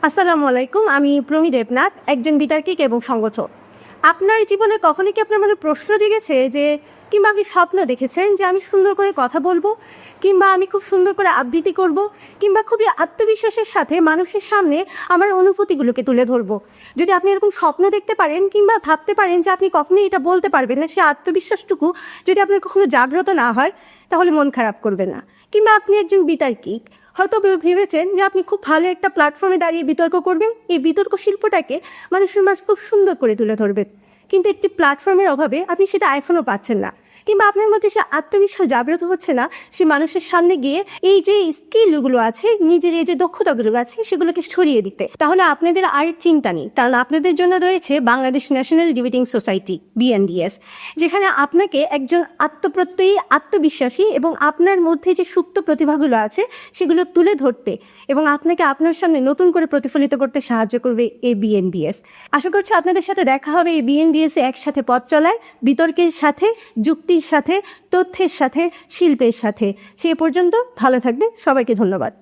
আসসালামু আলাইকুম। আমি প্রমি দেবনাথ, একজন বিতার্কিক এবং সংগঠক। আপনার জীবনে কখনো কি আপনার মনে প্রশ্ন জেগেছে যে, কিংবা আপনি স্বপ্ন দেখেছেন যে আমি সুন্দর করে কথা বলবো, কিংবা আমি খুব সুন্দর করে আবৃত্তি করব, কিংবা খুবই আত্মবিশ্বাসের সাথে মানুষের সামনে আমার অনুভূতিগুলোকে তুলে ধরবো? যদি আপনি এরকম স্বপ্ন দেখতে পারেন কিংবা ভাবতে পারেন যে আপনি কখনোই এটা বলতে পারবেন না, সেই আত্মবিশ্বাসটুকু যদি আপনার কখনো জাগ্রত না হয়, তাহলে মন খারাপ করবেন না। কিংবা আপনি একজন বিতার্কিক, হয়তো ভেবেছেন যে আপনি খুব ভালো একটা প্ল্যাটফর্মে দাঁড়িয়ে বিতর্ক করবেন, এই বিতর্ক শিল্পটাকে মানুষের মাঝে খুব সুন্দর করে তুলে ধরবেন, কিন্তু একটি প্ল্যাটফর্মের অভাবে আপনি সেটা এখনও পাচ্ছেন না, কিংবা আপনার মধ্যে সে আত্মবিশ্বাস জাগ্রত হচ্ছে না সে মানুষের সামনে গিয়ে এই যে স্কিলগুলো আছে, নিজের এই যে দক্ষতাগুলো আছে, সেগুলোকে ছড়িয়ে দিতে। তাহলে আপনাদের আর চিন্তা নেই, কারণ আপনাদের জন্য রয়েছে Bangladesh national debating society BNDS, যেখানে আপনাকে একজন আত্মপ্রত্যয়ী, আত্মবিশ্বাসী এবং আপনার মধ্যে যে সুপ্ত প্রতিভাগুলো আছে সেগুলো তুলে ধরতে এবং আপনাকে আপনার সামনে নতুন করে প্রতিফলিত করতে সাহায্য করবে এই BNDS। আশা করছি আপনাদের সাথে দেখা হবে এই BNDS এ একসাথে পথ চলায়, বিতর্কের সাথে, যুক্তির সাথে, তথ্যের সাথে, শিল্পের সাথে। সে পর্যন্ত ভালো থাকবেন। সবাইকে ধন্যবাদ।